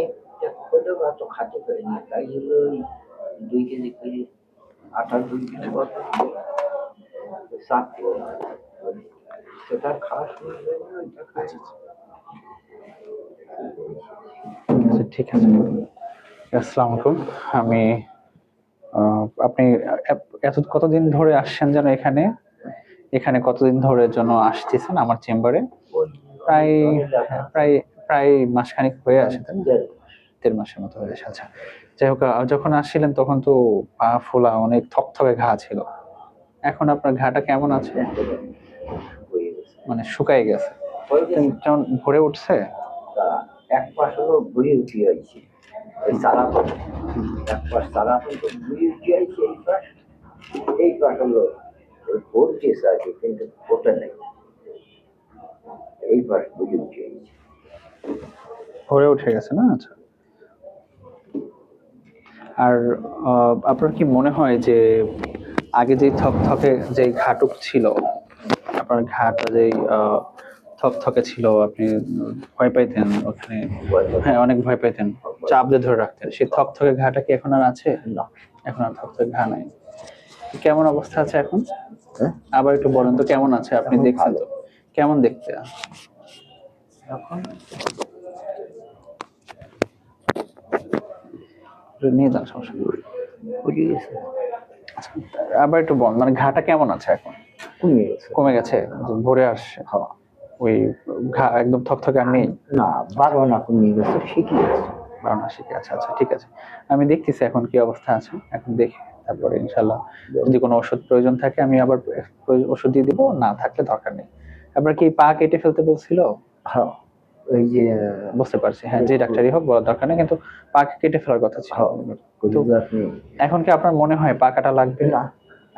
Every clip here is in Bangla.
একটা করে তো খাতে পারি না, তাই হলো ওই 2 কেজি করে আটা, 2 কিলো মতো চাপ সেটা খাওয়া শুরু হয়ে গেলে ওইটা খাই। আচ্ছা, ঠিক আছে। আসসালামু আলাইকুম। আমি আপনি কতদিন ধরে আসছেন যেন এখানে? এখানে কতদিন ধরে যেন আসতেছেন আমার চেম্বারে? ওই প্রায় অনেক হ্যাঁ, প্রায় প্রায় মাসখানেক হয়ে আসে, তাই না? 1.5 মাসের মতো হয়ে আসে। আচ্ছা, যাই হোক, যখন আসছিলেন তখন তো পা ফোলা, অনেক থকথকে ঘা ছিল। এখন আপনার ঘাটা কেমন আছে? হয়ে গেছে, মানে শুকায় গেছে? যেমন ভরে উঠছে? এক পাশ হলো ঘুরে উঠে আইছে, ওই চালাপন এক পাশ চালাপন তো ঘুরে উঠে আইছে, এই পাশ হলো ভরতেছে আর কি, কিন্তু ওটা নেই, এই পাশ ঘুরে উঠে আইছে। ভরে উঠে গেছে না? আচ্ছা। আর আপনার কি মনে হয় যে আগে যে থকথকে যে ঘাটুক ছিল, আপনার ঘাটা যে থকথকে ছিল, আপনি ভয় পাইতেন ওখানে? হ্যাঁ, অনেক ভয় পাইতেন, চাপ দিয়ে ধরে রাখতেন। সেই থকথকে ঘাটা কি এখন আর আছে? না, এখন আর থকথকে ঘা নাই। কেমন অবস্থা আছে এখন? হ্যাঁ আবার একটু বলেন তো, কেমন আছে? আপনি এখন দেখছেন ভালো। তো কেমন দেখতে? এখন নিয়ে যান, সমস্যা নেই। বুঝে গেছে, আচ্ছা, আবার একটু বল, মানে ঘাটা কেমন আছে এখন? কমে গেছে। কমে গেছে, ভরে আসছে? হ্যাঁ, ওই ঘা একদম থকথকে আর নেই? না, 12 আনা কমে গেছে, শিখে গেছে। 12 শিখে। আচ্ছা আচ্ছা, ঠিক আছে। আমি দেখতেছি এখন কি অবস্থা আছে, এখন দেখি তারপরে ইনশাল্লাহ যদি কোনো ওষুধ প্রয়োজন থাকে আমি আবার ওষুধ দিয়ে দিব, না থাকলে দরকার নেই। আপনার কি পা কেটে ফেলতে বলছিল? হ্যাঁ, ওই যে বুঝতে পারছি, হ্যাঁ, যে ডাক্তারই হোক বলার দরকার নেই, কিন্তু পা কেটে ফেলার কথা ছিল। হ্যাঁ, তো আপনি এখন কি আপনার মনে হয় পা কাটা লাগবে? না,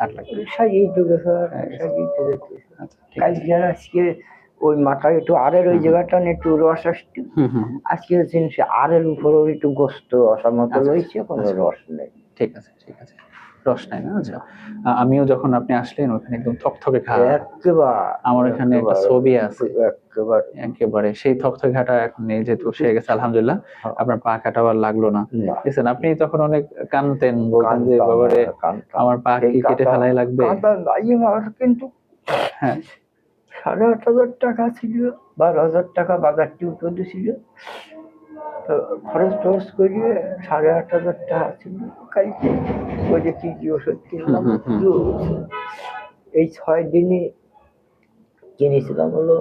আর লাগবে না? সাজিয়ে তো গেছে, হ্যাঁ, সাজিয়ে তো যেতেছে। আচ্ছা, ঠিক আছে। কালকে আজকে ওই মাথায় একটু আরের ওই জায়গাটা নিয়ে একটু রস আসছে, হুম। আজকে জিনিস আরের উপরেও একটু গোস্ত আসার মতো আচ্ছা, রয়েছে, কোনো আচ্ছা, রস নেই। ঠিক আছে, ঠিক আছে। রস নাই না? আচ্ছা। আমিও যখন আপনি আসলেন ওখানে একদম থকথকে ঘা। আমার এখানে একটা ছবি আছে একেবারে, সেই থকথকে ঘাটা এখন নেই, যেহেতু সেরে গেছে আলহামদুলিল্লাহ। আপনার পা কাটাও আর লাগলো না। দেখছেন, আপনি তখন অনেক কানতেন, বলতেন যে বাবারে আমার পা কি কেটে ফেলাই লাগবে। কিন্তু হ্যাঁ, 8,500 টাকা ছিল, 12,000 টাকা বাজার টিউটো ছিল, তো খরচ টরচ করিয়ে 8,500 টাকা ছিল। কালকে ওই যে কি ওষুধ কিনলাম, এই 6 দিনে কিনেছিলাম হলো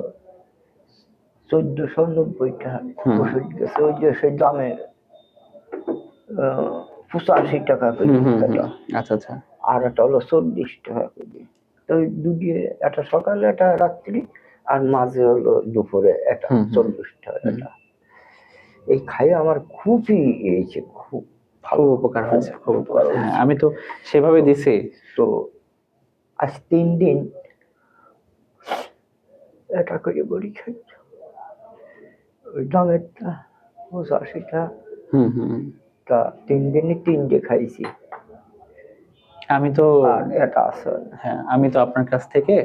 1,490 টাকা ওষুধ গেছে। ওই যে সেই দামে 85 টাকা করে। আচ্ছা আচ্ছা। আর একটা হলো 40 টাকা করে। তো ওই দুটিয়ে, একটা সকালে একটা রাত্রি, আর মাঝে হলো দুপুরে একটা 40 টাকা একটা। এই খাইয়ে আমার খুবই হয়েছে, খুব খুব উপকার হয়েছে, খুব উপকার। হ্যাঁ, আমি তো সেভাবে দিছি। তো আজ 3 দিন এটা করে বড়ি খাইছি, ওই দামেরটা 85টা। তা 3 দিনে 3টে খাইছি। আমি তো আর এটা আছে, হ্যাঁ, আমি তো আপনার কাছ থেকে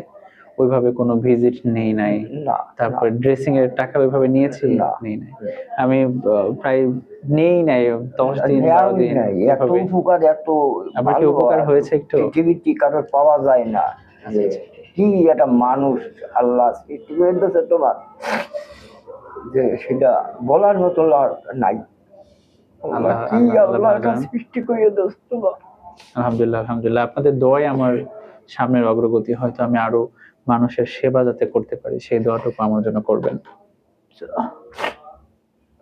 ওইভাবে কোনো ভিজিট নেই নাই, না, তারপরে ড্রেসিং এর টাকা ওইভাবে নিয়েছি নেই নাই। আমি প্রায় নেই নাই 10 দিন 12 দিন এত উপকার, এত আপনার কি উপকার হয়েছে একটু? পৃথিবীতে কারোর পাওয়া যায় না। যে কি একটা মানুষ আল্লাহ সৃষ্টি করে দিয়েছে তোমার, যে সেটা বলার মতো নাই। আল্লাহ কি আল্লাহ আল্লাহ সৃষ্টি করে দিয়েছে তোমার। আলহামদুলিল্লাহ, আলহামদুলিল্লাহ। আপনাদের দোয়াই আমার সামনের অগ্রগতি, হয়তো আমি আরো মানুষের সেবা যাতে করতে পারি সেই দোয়াটুকু আমার জন্য করবেন।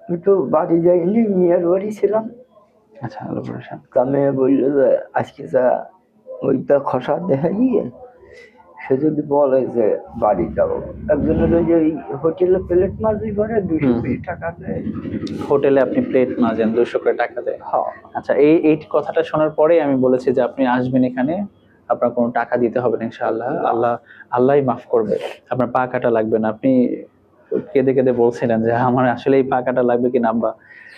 আমি তো বাড়ি যাইনি, মেয়ের বাড়ি ছিলাম। আচ্ছা, আল্লাহ ভরসা। তা মেয়ে বললো যে আজকে যা ওইটা খসা দেখা গিয়ে, সে যদি বলে যে বাড়ি যাবো, একজনের ওই যে হোটেলে প্লেট মাঝি করে 200 টাকা দেয়। হোটেলে আপনি প্লেট মাজেন, 200 করে টাকা দেয়? হ্যাঁ। আচ্ছা, এই কথাটা শোনার পরেই আমি বলেছি যে আপনি আসবেন এখানে, আপনার কোনো টাকা দিতে হবে না ইনশাআল্লাহ। আল্লাহই মাফ করবে। আপনার পা কাটা লাগবে না। আপনি কেঁদে কেঁদে বলছিলেন যে আমার আসলে এই পা কাটা লাগবে কিনা আব্বা,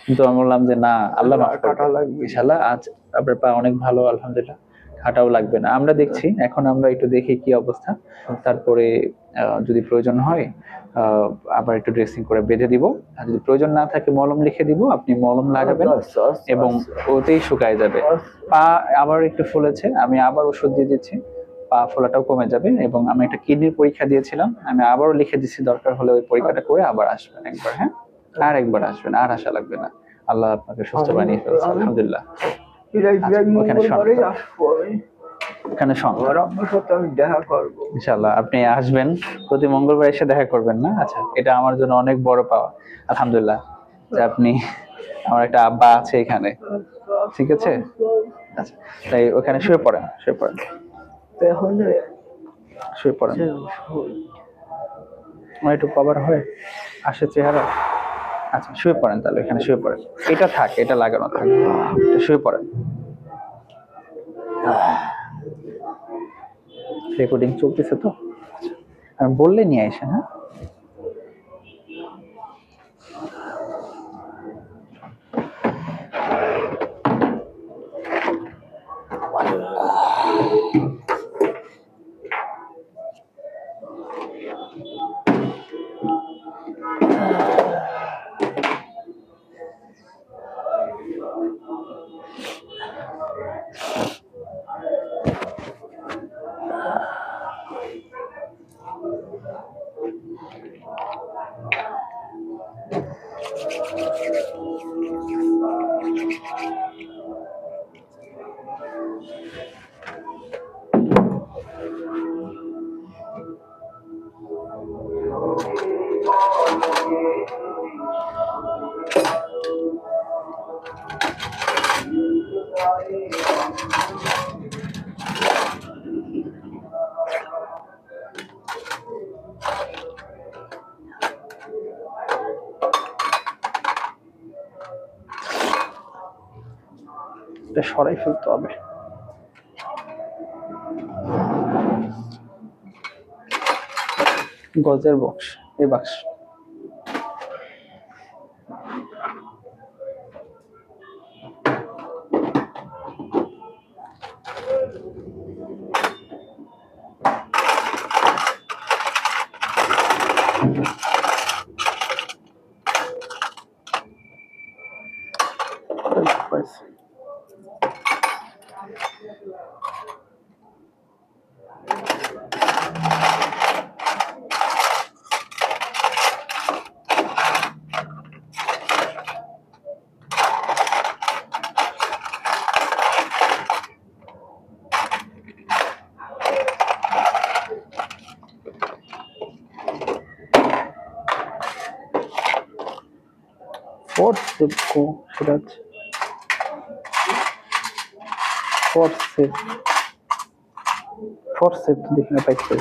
কিন্তু আমি বললাম যে না, আল্লাহ মাফ করবে ইনশাআল্লাহ। আজ আপনার পা অনেক ভালো, আলহামদুলিল্লাহ। হাঁটাও লাগবে না। আমরা দেখছি, এখন আমরা একটু দেখি কি অবস্থা, তারপরে যদি প্রয়োজন হয় আবার একটু ড্রেসিং করে বেঁধে দিব, আর যদি প্রয়োজন না থাকে মলম লিখে দিব, আপনি মলম লাগাবেন এবং ওতেই শুকায় যাবে। পা আবার একটু ফুলেছে, আমি আবার ওষুধ দিয়ে দিচ্ছি, পা ফোলাটাও কমে যাবে। এবং আমি একটা কিডনির পরীক্ষা দিয়েছিলাম, আমি আবারও লিখে দিচ্ছি, দরকার হলে ওই পরীক্ষাটা করে আবার আসবেন একবার। হ্যাঁ, আর একবার আসবেন, আর আশা লাগবে না। আল্লাহ আপনাকে সুস্থ বানিয়ে ফেলছে, আলহামদুলিল্লাহ। এখানে দেখা করবো ইনশাআল্লাহ, আপনি আসবেন প্রতি মঙ্গলবার এসে দেখা করবেন না? আচ্ছা, এটা আমার জন্য অনেক বড় পাওয়া, আলহামদুলিল্লাহ, যে আপনি, আমার একটা আব্বা আছে এখানে। ঠিক আছে, আচ্ছা, তাই ওখানে শুয়ে পড়েন, শুয়ে পড়েন, শুয়ে পড়েন। আমার একটু কভার হয় আসে চেহারা। আচ্ছা, শুয়ে পড়েন তাহলে, এখানে শুয়ে পড়েন। এটা থাক, এটা লাগানো থাক, শুয়ে পড়েন। রেকর্ডিং চলতেছে তো, আমি বললে নিয়ে আসেন। হ্যাঁ, এটা সরাই ফেলতে হবে। গজের বক্স, এই বাক্স। ফোর্সেপ কো সেটা হচ্ছে ফোর্সেপ, ফোর্সেপ দেখি না পাইতে।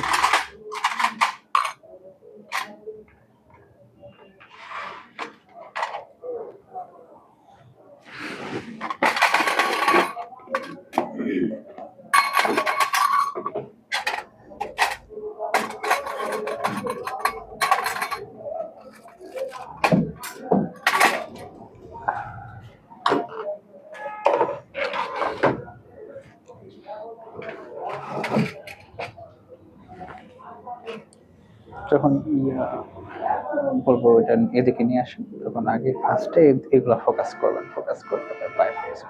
যখন বলবো এটা এদিকে নিয়ে আসেন, তখন আগে ফার্স্টে এগুলো ফোকাস করবেন, ফোকাস করতে পারে আসো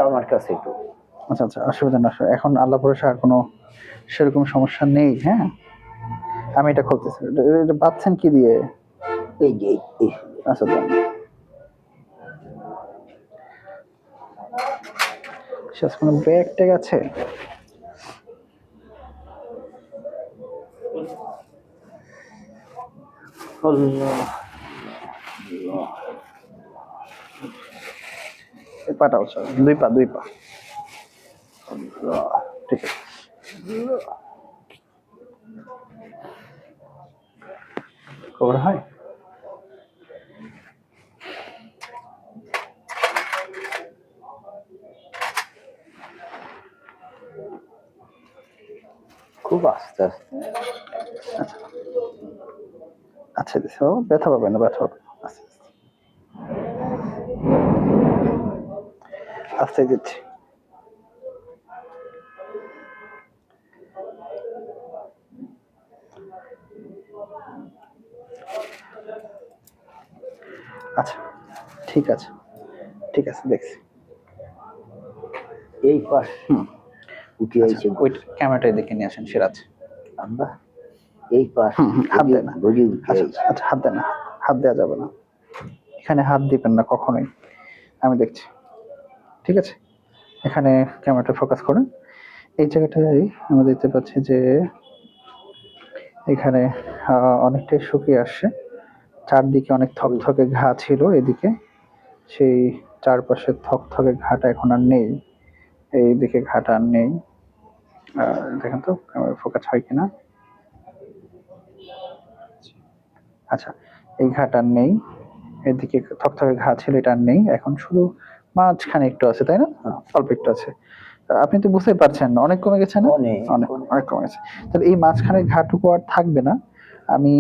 আমার কাছে একটু। আচ্ছা আচ্ছা, অসুবিধা না, এখন আল্লাহ ভরসা আর কোনো সেরকম সমস্যা নেই। হ্যাঁ, আমি এটা খুলতেছি। এটা পাচ্ছেন কি দিয়ে? এই যে আচ্ছা, শেষ কোনো ব্যাগ ট্যাগ আছে? পাটা উৎসব, দুই পা, দুই পা, ঠিক আছে। খবর হয় খুব আস্তে আস্তে। আচ্ছা দিচ্ছি, ও ব্যথা পাবে না, ব্যথা পাবে না। আস্তে আস্তে আস্তে দিচ্ছি। আচ্ছা ঠিক আছে, ঠিক আছে দেখছি। এই পাশ উঠে আচ্ছা, আইছে ওই ক্যামেরাটাই দেখে নিয়ে আসেন সিরাজ। আমরা এই পাশ হাত দেয় না। বডি উঠে আচ্ছা আইছে। আচ্ছা, হাত দেয় না, হাত দেওয়া যাবে না, এখানে হাত দিবেন না কখনোই, আমি দেখছি। ঠিক আছে, এখানে ক্যামেরাটা ফোকাস করেন। এই জায়গাটায় আমরা দেখতে পাচ্ছি যে এখানে অনেকটাই শুকিয়ে আসছে, চারদিকে অনেক থকথকে ঘা ছিল এদিকে, সেই চারপাশের থকথকে ঘাটা এখন আর নেই, এইদিকে ঘাটা আর নেই। দেখেন তো ক্যামেরা ফোকাস হয় কিনা। আচ্ছা, এই ঘাট আর নেই, এদিকে থকথকে ঘা ছিল, এটা আর নেই, এখন শুধু মাঝখানে একটু আছে, তাই না? অল্প একটু আছে। আপনি তো বুঝতেই পারছেন অনেক কমে গেছে না? অনেক অনেক কমে গেছে। তাহলে এই মাঝখানে ঘাটুকু আর থাকবে না। আমি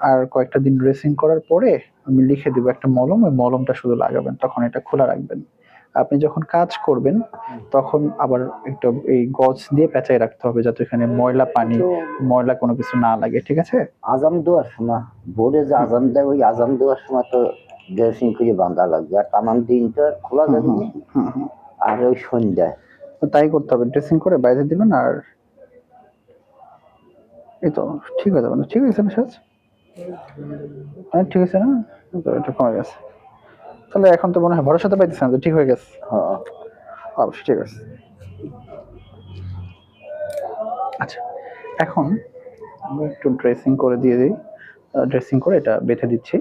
আর কয়েকটা দিন ড্রেসিং করার পরে আমি লিখে দেবো একটা মলম, ওই মলমটা শুধু লাগাবেন, তখন এটা খোলা রাখবেন। আপনি যখন কাজ করবেন তখন আবার একটু এই গজ দিয়ে পেঁচাই রাখতে হবে, যাতে এখানে ময়লা পানি ময়লা কোনো কিছু না লাগে। ঠিক আছে? আজাম দেওয়ার সময় বোর্ডে যে আজাম দেয়, ওই আজাম দেওয়ার সময় তো ড্রেসিং করে বাঁধা লাগবে, আর তামাম দিনটা খোলা যাবে না। আর ওই সন্ধ্যায় তাই করতে হবে, ড্রেসিং করে বাইরে দিবেন। আর এই তো ঠিক হয়ে যাবে না? ঠিক আছে না সাজ? হ্যাঁ ঠিক আছে না? তো এটা কমে গেছে, তাহলে এখন তো মনে হয় ভরসাতে পাইতেছে না যে ঠিক হয়ে গেছে। হ্যাঁ অবশ্যই ঠিক আছে। আচ্ছা, এখন আমি একটু ড্রেসিং করে দিয়ে দিই, ড্রেসিং করে এটা বেঁধে দিচ্ছি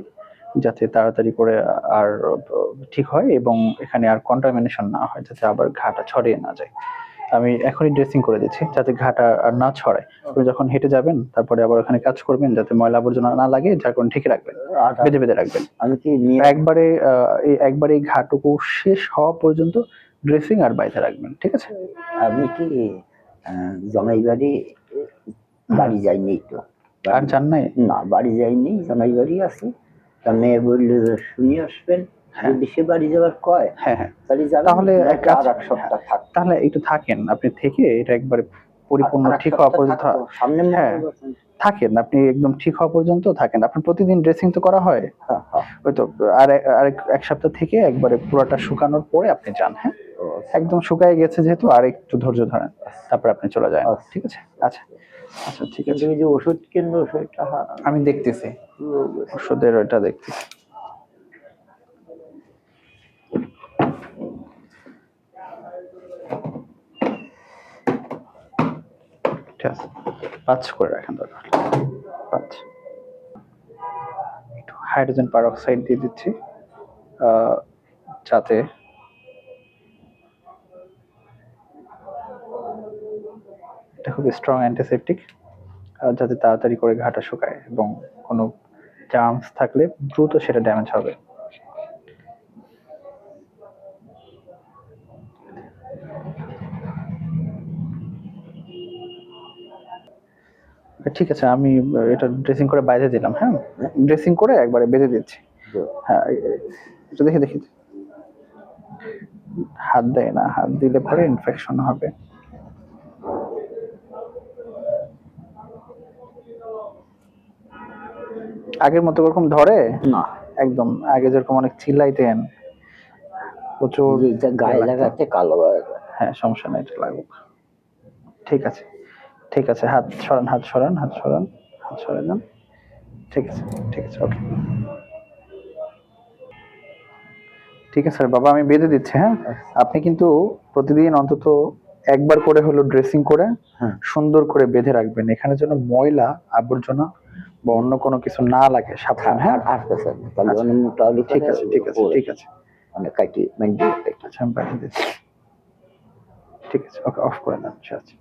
যাতে তাড়াতাড়ি করে আর ঠিক হয় এবং এখানে আর কন্টামিনেশন না হয়, যাতে আবার ঘাটা ছড়িয়ে না যায়। আমি এখনই ড্রেসিং করে দিচ্ছি যাতে ঘাটা আর না ছড়ায়। আপনি যখন হেঁটে যাবেন তারপরে আবার ওখানে কাজ করবেন যাতে ময়লা আবর্জনা না লাগে, যার কারণে ঠিক রাখবেন, বেঁধে বেঁধে রাখবেন। আমি কি একবারে এই ঘাটুকু শেষ হওয়া পর্যন্ত ড্রেসিং আর বাইধে রাখবেন। ঠিক আছে? আমি কি জামাই বাড়ি যাইনি তো। আর যান নাই? না, বাড়ি যাইনি, জামাই বাড়ি আছে। তা মেয়ে বললো যে শুনে আসবেন, যদি সে বাড়ি যাওয়ার কয় হ্যাঁ, তাহলে আর এক সপ্তাহ থাক, তাহলে একটু থাকেন, আপনি থেকে এটা একবারে পরিপূর্ণ ঠিক হওয়া পর্যন্ত সামনে থাকেন, আপনি একদম ঠিক হওয়া পর্যন্ত থাকেন। আপনার প্রতিদিন ড্রেসিং তো করা হয়, ওই তো আর এক সপ্তাহ থেকে একবারে পুরোটা শুকানোর পরে আপনি যান। হ্যাঁ, একদম শুকায় গেছে যেহেতু আর একটু ধৈর্য ধরেন, তারপর আপনি চলে যান। ঠিক আছে? আচ্ছা আচ্ছা ঠিক আছে। যে ওষুধ কিনবো সেটা আমি দেখতেছি, ওষুধের ওইটা দেখতেছি। ঠিক আছে, 5 করে রাখেন দরকার 5। একটু হাইড্রোজেন পারঅক্সাইড দিয়ে দিচ্ছি যাতে এটা খুব স্ট্রং অ্যান্টিসেপটিক, যাতে তাড়াতাড়ি করে ঘাটা শুকায় এবং কোনো জার্মস থাকলে দ্রুত সেটা ড্যামেজ হবে। ঠিক আছে, আমি এটা ড্রেসিং করে বাইরে দিলাম। হ্যাঁ, ড্রেসিং করে একবারে বেঁধে দিচ্ছি। হ্যাঁ, এটা দেখি দেখি, হাত দেয় না, হাত দিলে পরে ইনফেকশন হবে। আগের মতো ওরকম ধরে না, একদম আগে যেরকম অনেক চিল্লাইতেন, প্রচুর গায়ে লাগাতে কালো হয়ে যায়। হ্যাঁ, সমস্যা নাই, এটা লাগুক। ঠিক আছে ঠিক আছে, হাত সরান, হাত সরান, হাত সরান, হাত সরান যান। ঠিক আছে ঠিক আছে, ওকে ঠিক আছে বাবা, আমি বেঁধে দিচ্ছি। হ্যাঁ, আপনি কিন্তু প্রতিদিন অন্তত একবার করে হলো ড্রেসিং করে সুন্দর করে বেঁধে রাখবেন, এখানে যেন ময়লা আবর্জনা বা অন্য কোনো কিছু না লাগে। সাবধান। হ্যাঁ, ঠিক আছে ঠিক আছে ঠিক আছে, আচ্ছা আমি বেঁধে দিচ্ছি। ঠিক আছে, ওকে অফ করে দেন। আচ্ছা।